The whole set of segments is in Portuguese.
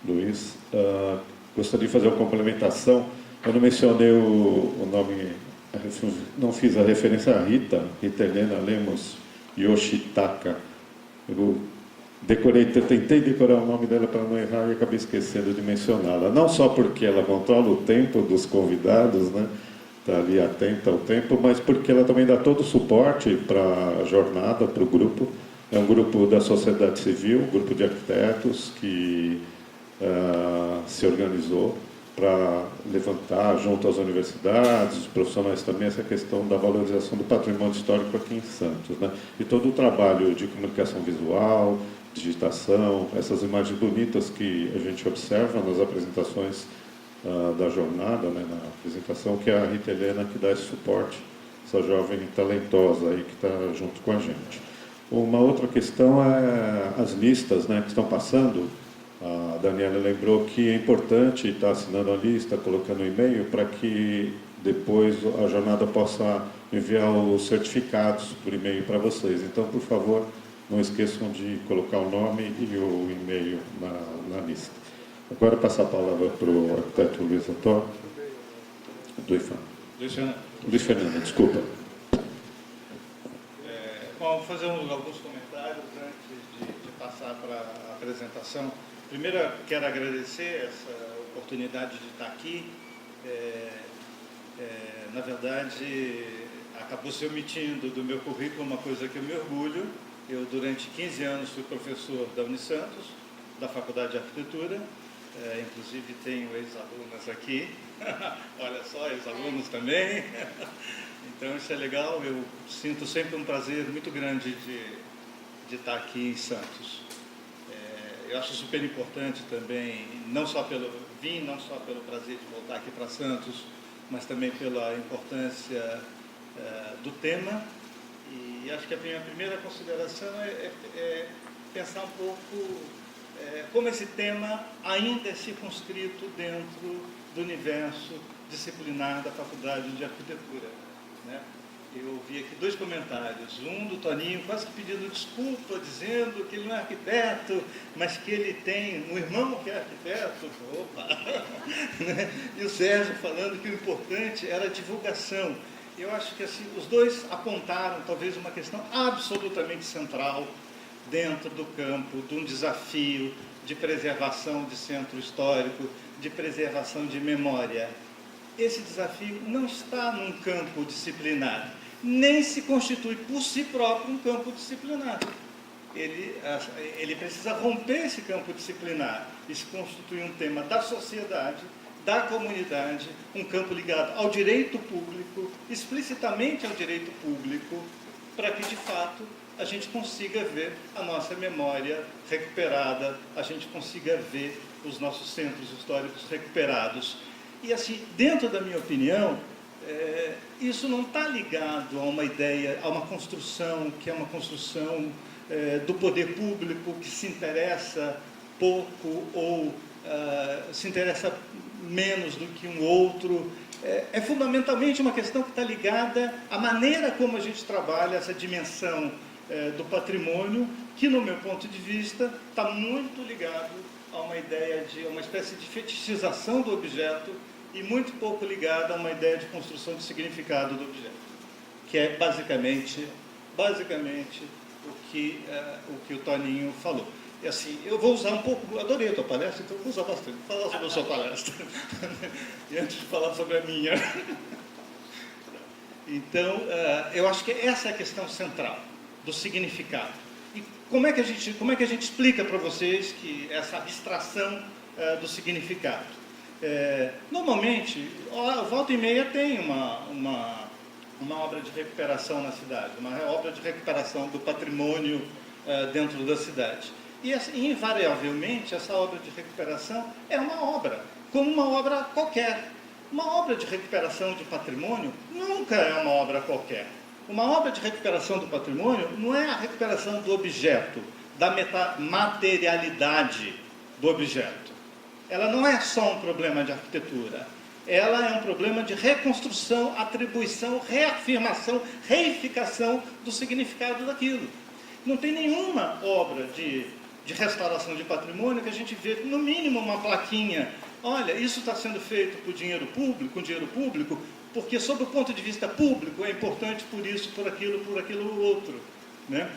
Luiz. Gostaria de fazer uma complementação. Eu não mencionei o nome, não fiz a referência a Rita Helena Lemos Yoshitaka. Eu tentei decorar o nome dela para não errar e acabei esquecendo de mencioná-la. Não só porque ela controla o tempo dos convidados, né? Está ali atenta ao tempo, mas porque ela também dá todo o suporte para a jornada, para o grupo. É um grupo da sociedade civil, um grupo de arquitetos que se organizou para levantar, junto às universidades, os profissionais também, essa questão da valorização do patrimônio histórico aqui em Santos, né? E todo o trabalho de comunicação visual, digitação, essas imagens bonitas que a gente observa nas apresentações da jornada, né, na apresentação, que é a Rita Helena que dá esse suporte, essa jovem talentosa aí que está junto com a gente. Uma outra questão é as listas, né, que estão passando. A Daniela lembrou que é importante estar assinando a lista, colocando o e-mail, para que depois a jornada possa enviar os certificados por e-mail para vocês. Então, por favor, não esqueçam de colocar o nome e o e-mail na lista. Agora, passar a palavra para o arquiteto Luiz Antônio. Luiz Fernando, desculpa. Bom, vou fazer alguns comentários antes de passar para a apresentação. Primeiro, quero agradecer essa oportunidade de estar aqui. Na verdade, acabou se omitindo do meu currículo uma coisa que eu me orgulho. Eu, durante 15 anos, fui professor da Unisantos, da Faculdade de Arquitetura. Inclusive, tenho ex-alunas aqui. Olha só, ex-alunos também. Então, isso é legal. Eu sinto sempre um prazer muito grande de estar aqui em Santos. Eu acho super importante também, não só pelo prazer de voltar aqui para Santos, mas também pela importância do tema. E acho que a minha primeira consideração é pensar um pouco como esse tema ainda é circunscrito dentro do universo disciplinar da Faculdade de Arquitetura, né? Eu ouvi aqui 2 comentários, um do Toninho quase que pedindo desculpa, dizendo que ele não é arquiteto, mas que ele tem um irmão que é arquiteto. Opa! E o Sérgio falando que o importante era a divulgação. Eu acho que assim, os dois apontaram talvez uma questão absolutamente central dentro do campo de um desafio de preservação de centro histórico, de preservação de memória. Esse desafio não está num campo disciplinar, nem se constitui por si próprio um campo disciplinar. Ele precisa romper esse campo disciplinar e se constituir um tema da sociedade, da comunidade, um campo ligado ao direito público, explicitamente ao direito público, para que, de fato, a gente consiga ver a nossa memória recuperada, a gente consiga ver os nossos centros históricos recuperados. E, assim, dentro da minha opinião, isso não está ligado a uma ideia, a uma construção que é uma construção do poder público que se interessa pouco ou se interessa menos do que um outro. É fundamentalmente uma questão que está ligada à maneira como a gente trabalha essa dimensão do patrimônio, que, no meu ponto de vista, está muito ligado a uma ideia de uma espécie de fetichização do objeto e muito pouco ligada a uma ideia de construção de significado do objeto, que é basicamente o que o Toninho falou. E assim, eu vou usar um pouco, adorei a tua palestra, então eu vou usar bastante, falar sobre a sua palestra, e antes de falar sobre a minha. Então, eu acho que essa é a questão central do significado. E como é que a gente explica para vocês que essa abstração do significado? Normalmente, volta e meia tem uma obra de recuperação na cidade, uma obra de recuperação do patrimônio dentro da cidade. E, invariavelmente, essa obra de recuperação é uma obra, como uma obra qualquer. Uma obra de recuperação de patrimônio nunca é uma obra qualquer. Uma obra de recuperação do patrimônio não é a recuperação do objeto, da materialidade do objeto. Ela não é só um problema de arquitetura. Ela é um problema de reconstrução, atribuição, reafirmação, reificação do significado daquilo. Não tem nenhuma obra de de restauração de patrimônio, que a gente vê, no mínimo, uma plaquinha. Olha, isso está sendo feito com dinheiro público, porque, sob o ponto de vista público, é importante por isso, por aquilo outro. Né?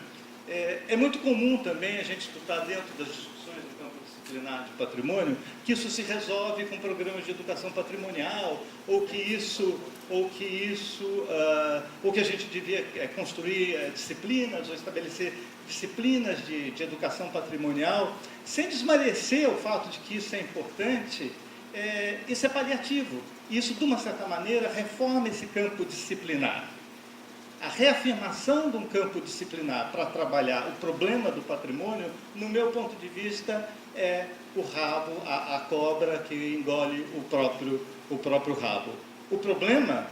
É muito comum também a gente escutar dentro das discussões do campo disciplinar de patrimônio que isso se resolve com programas de educação patrimonial, ou que a gente devia construir disciplinas ou estabelecer disciplinas de educação patrimonial, sem desmerecer o fato de que isso é importante. Isso é paliativo. Isso, de uma certa maneira, reforma esse campo disciplinar. A reafirmação de um campo disciplinar para trabalhar o problema do patrimônio, no meu ponto de vista, é o rabo, a cobra que engole o próprio rabo. O problema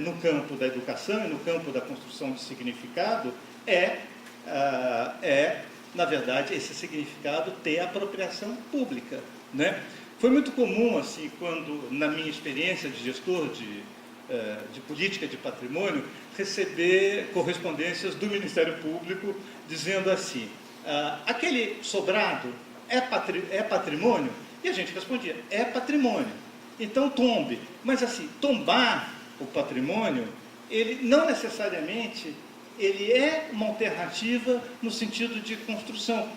no campo da educação e no campo da construção de significado na verdade, esse significado ter apropriação pública. Né? Foi muito comum, assim, quando, na minha experiência de gestor de política de patrimônio, receber correspondências do Ministério Público dizendo assim, aquele sobrado é patrimônio? E a gente respondia, é patrimônio. Então tombe. Mas assim, tombar o patrimônio, ele não necessariamente ele é uma alternativa no sentido de construção,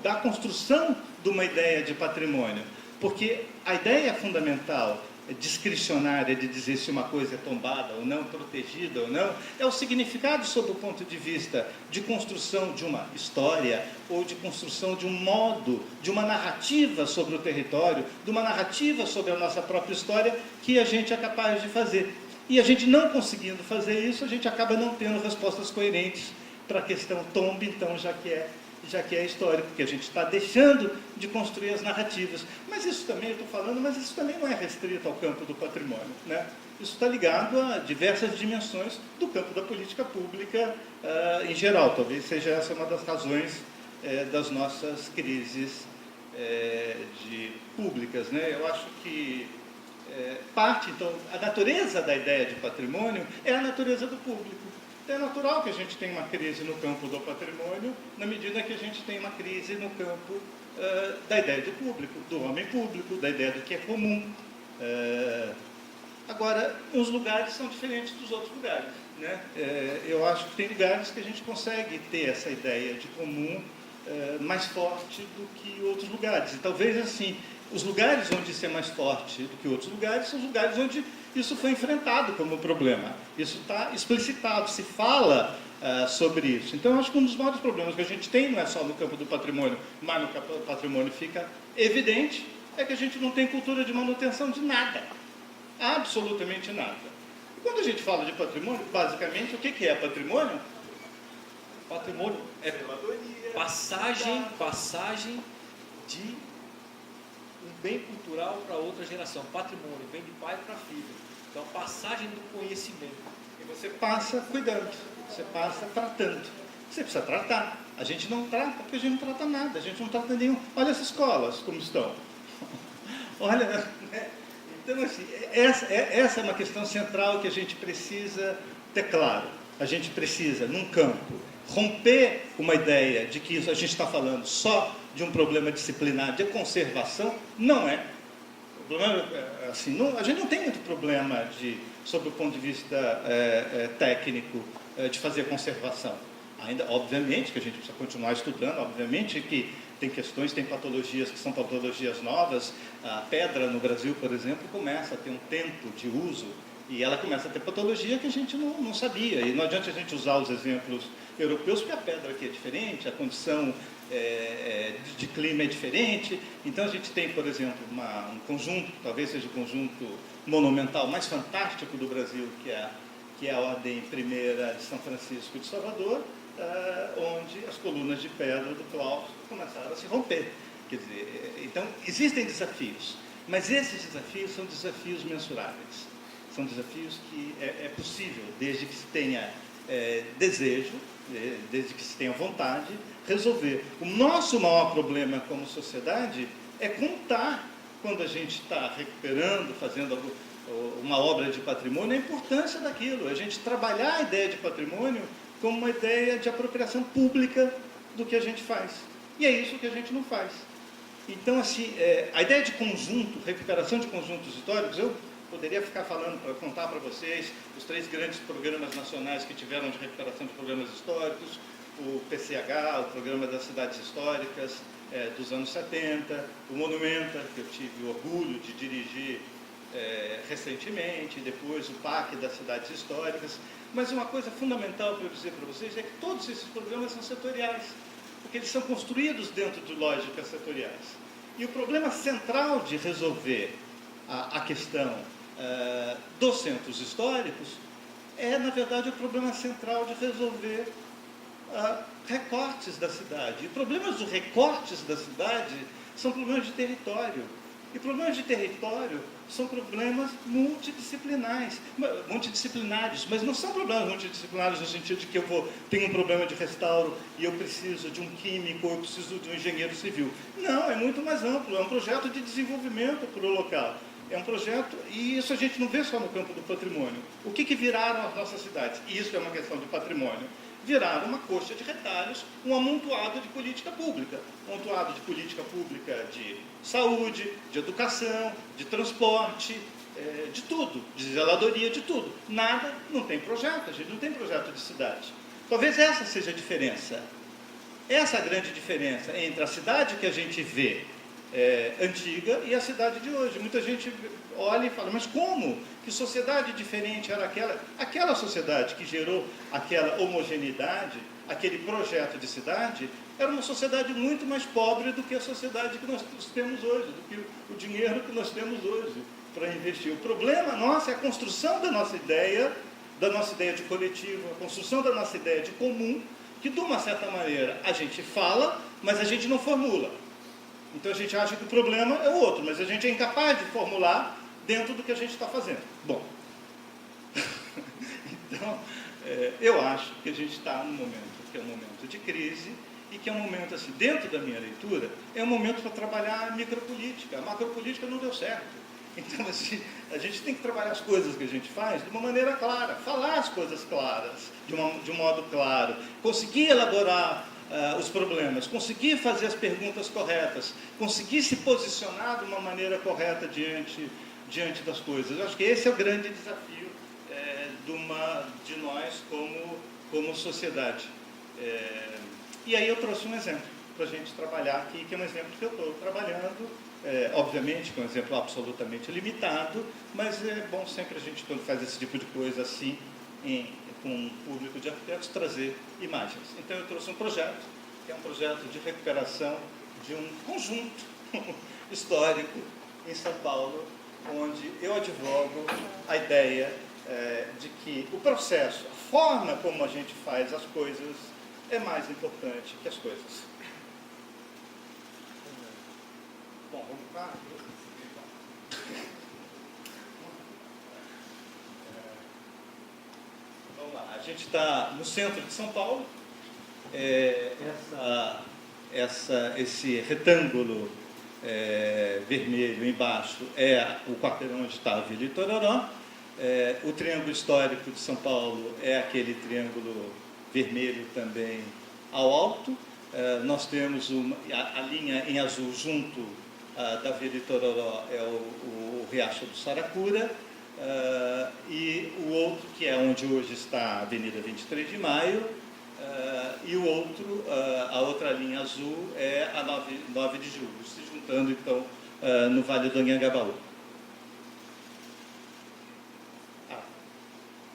da construção de uma ideia de patrimônio. Porque a ideia fundamental discricionária de dizer se uma coisa é tombada ou não, protegida ou não, é o significado sob o ponto de vista de construção de uma história ou de construção de um modo, de uma narrativa sobre o território, de uma narrativa sobre a nossa própria história que a gente é capaz de fazer. E a gente não conseguindo fazer isso, a gente acaba não tendo respostas coerentes para a questão tombe, então, já que é histórico, porque a gente está deixando de construir as narrativas. Mas isso também, eu estou falando, mas isso também não é restrito ao campo do patrimônio. Né? Isso está ligado a diversas dimensões do campo da política pública em geral. Talvez seja essa uma das razões das nossas crises públicas. Né? Eu acho que então, a natureza da ideia de patrimônio é a natureza do público. É natural que a gente tenha uma crise no campo do patrimônio, na medida que a gente tem uma crise no campo da ideia do público, do homem público, da ideia do que é comum. Agora, uns lugares são diferentes dos outros lugares. Né? Eu acho que tem lugares que a gente consegue ter essa ideia de comum mais forte do que outros lugares. E talvez assim, os lugares onde isso é mais forte do que outros lugares são os lugares onde isso foi enfrentado como problema. Isso está explicitado, se fala sobre isso. Então, eu acho que um dos maiores problemas que a gente tem, não é só no campo do patrimônio, mas no campo do patrimônio fica evidente, é que a gente não tem cultura de manutenção de nada. Absolutamente nada. E quando a gente fala de patrimônio, basicamente, o que é patrimônio? Patrimônio é passagem de um bem cultural para outra geração. Patrimônio vem de pai para filho. Então, passagem do conhecimento. E você passa cuidando, você passa tratando. Você precisa tratar. A gente não trata porque a gente não trata nada, a gente não trata nenhum. Olha as escolas como estão. Olha, né? Então, assim, essa é uma questão central que a gente precisa ter claro. A gente precisa, num campo, romper uma ideia de que a gente está falando só de um problema disciplinar de conservação. Não é. O problema, assim, a gente não tem muito problema sob o ponto de vista técnico de fazer conservação. Ainda, obviamente, que a gente precisa continuar estudando, obviamente que tem questões, tem patologias que são patologias novas. A pedra no Brasil, por exemplo, começa a ter um tempo de uso e ela começa a ter patologia que a gente não sabia. E não adianta a gente usar os exemplos europeus, porque a pedra aqui é diferente, a condição de clima é diferente. Então a gente tem, por exemplo, um conjunto, talvez seja o conjunto monumental mais fantástico do Brasil, que é a Ordem Primeira de São Francisco de Salvador, onde as colunas de pedra do claustro começaram a se romper. Quer dizer, então existem desafios, mas esses desafios são desafios mensuráveis. São desafios que é possível, desde que se tenha desejo, desde que se tenha vontade, resolver. O nosso maior problema como sociedade é contar, quando a gente está recuperando, fazendo uma obra de patrimônio, a importância daquilo. A gente trabalhar a ideia de patrimônio como uma ideia de apropriação pública do que a gente faz. E é isso que a gente não faz. Então, assim, a ideia de conjunto, recuperação de conjuntos históricos, eu poderia ficar falando para contar para vocês os 3 grandes programas nacionais que tiveram de recuperação de programas históricos, o PCH, o Programa das Cidades Históricas dos anos 70, o Monumenta, que eu tive o orgulho de dirigir recentemente, depois o PAC das Cidades Históricas. Mas uma coisa fundamental para eu dizer para vocês é que todos esses programas são setoriais, porque eles são construídos dentro de lógicas setoriais. E o problema central de resolver a questão dos centros históricos é, na verdade, o problema central de resolver recortes da cidade. E problemas de recortes da cidade são problemas de território. E problemas de território são problemas multidisciplinares, mas não são problemas multidisciplinares no sentido de que tenho um problema de restauro e eu preciso de um químico ou eu preciso de um engenheiro civil. Não, é muito mais amplo, é um projeto de desenvolvimento para o local. É um projeto, e isso a gente não vê só no campo do patrimônio. O que viraram as nossas cidades? E isso é uma questão de patrimônio. Viraram uma coxa de retalhos, um amontoado de política pública. Um amontoado de política pública de saúde, de educação, de transporte, de tudo, de zeladoria, de tudo. Nada, não tem projeto, a gente não tem projeto de cidade. Talvez essa seja a diferença. Essa é a grande diferença entre a cidade que a gente vê antiga e a cidade de hoje. Muita gente olha e fala, mas como? Que sociedade diferente era aquela? Aquela sociedade que gerou aquela homogeneidade, aquele projeto de cidade, era uma sociedade muito mais pobre do que a sociedade que nós temos hoje, do que o dinheiro que nós temos hoje para investir. O problema nosso é a construção da nossa ideia de coletivo, a construção da nossa ideia de comum, que de uma certa maneira a gente fala, mas a gente não formula. Então a gente acha que o problema é o outro, mas a gente é incapaz de formular dentro do que a gente está fazendo. Bom, então eu acho que a gente está num momento que é um momento de crise e que é um momento, assim, dentro da minha leitura, é um momento para trabalhar a micropolítica. A macropolítica não deu certo. Então, assim, a gente tem que trabalhar as coisas que a gente faz de uma maneira clara, falar as coisas claras, de um modo claro, conseguir elaborar os problemas, conseguir fazer as perguntas corretas, conseguir se posicionar de uma maneira correta diante das coisas. Eu acho que esse é o grande desafio de nós como sociedade. E aí eu trouxe um exemplo para a gente trabalhar aqui, que é um exemplo que eu estou trabalhando, obviamente que é um exemplo absolutamente limitado, mas é bom sempre a gente, quando faz esse tipo de coisa assim, com um público de arquitetos, trazer imagens. Então eu trouxe um projeto, que é um projeto de recuperação de um conjunto histórico em São Paulo, onde eu advogo a ideia de que o processo, a forma como a gente faz as coisas, é mais importante que as coisas. Bom, vamos lá. Vamos lá. A gente está no centro de São Paulo. Esse retângulo vermelho embaixo é o quarteirão onde está a Vila Itororó. O triângulo histórico de São Paulo é aquele triângulo vermelho também ao alto. Nós temos a linha em azul junto da Vila Itororó é o Riacho do Saracura, e o outro, que é onde hoje está a Avenida 23 de Maio, e a outra linha azul é a 9 de Julho, se juntando então no Vale do Anhangabaú.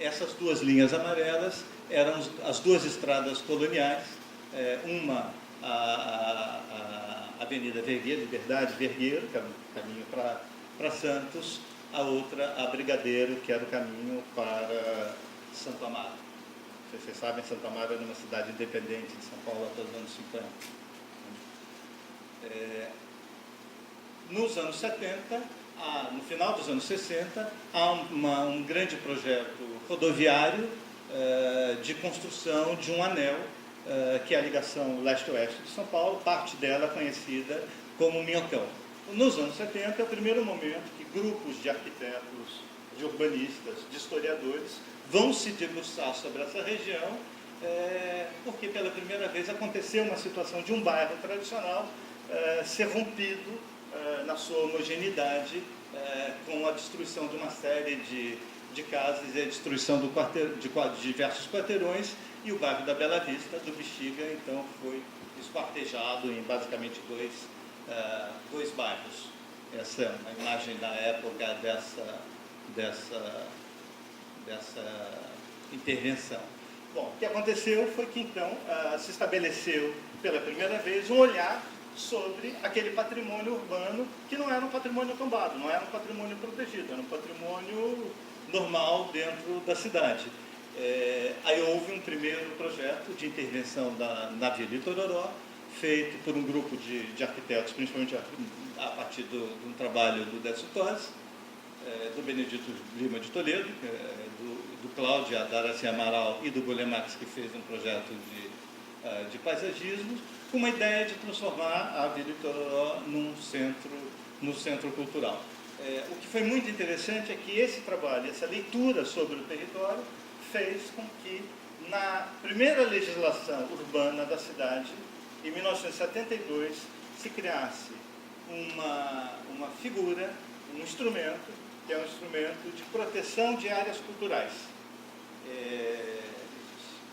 Essas duas linhas amarelas eram as duas estradas coloniais, uma a Avenida Vergueiro, Liberdade Vergueiro, caminho para Santos, a outra a Brigadeiro, que era o caminho para Santo Amaro. Vocês sabem, Santo Amaro era uma cidade independente de São Paulo até os anos 50. Nos anos 70, no final dos anos 60, há um grande projeto rodoviário de construção de um anel, que é a ligação leste-oeste de São Paulo, parte dela conhecida como Minhocão. Nos anos 70 é o primeiro momento que grupos de arquitetos, de urbanistas, de historiadores vão se debruçar sobre essa região porque pela primeira vez aconteceu uma situação de um bairro tradicional ser rompido na sua homogeneidade com a destruição de uma série de casas e a destruição de diversos quarteirões, e o bairro da Bela Vista, do Bexiga, então foi esquartejado em basicamente dois bairros. Essa é uma imagem da época dessa intervenção. Bom, o que aconteceu foi que então se estabeleceu pela primeira vez um olhar sobre aquele patrimônio urbano que não era um patrimônio tombado, não era um patrimônio protegido, era um patrimônio normal dentro da cidade. Aí houve um primeiro projeto de intervenção na Vila Itororó, feito por um grupo de arquitetos, principalmente a partir de um trabalho do Décio Tosi, do Benedito Lima de Toledo, do Cláudio Darcy Amaral e do Golemax, que fez um projeto de paisagismo, com uma ideia de transformar a Vila Itororó num centro cultural. O que foi muito interessante é que esse trabalho, essa leitura sobre o território, fez com que, na primeira legislação urbana da cidade, em 1972, se criasse uma figura, um instrumento, que é um instrumento de proteção de áreas culturais.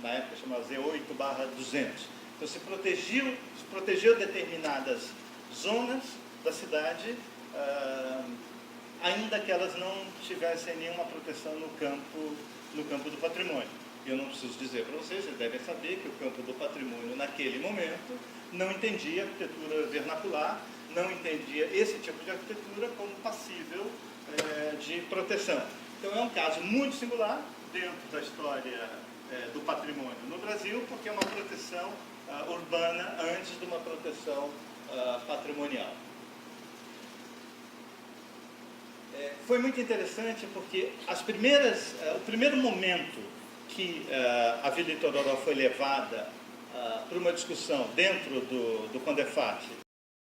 Na época chamava Z8/200. Então se protegeu determinadas zonas da cidade, ainda que elas não tivessem nenhuma proteção no campo do patrimônio. Eu não preciso dizer para vocês devem saber que o campo do patrimônio, naquele momento, não entendia arquitetura vernacular, não entendia esse tipo de arquitetura como passível de proteção. Então é um caso muito singular dentro da história do patrimônio no Brasil, porque é uma proteção urbana antes de uma proteção patrimonial. Foi muito interessante porque o primeiro momento que a Vila Itororó foi levada para uma discussão dentro do CONDEFAT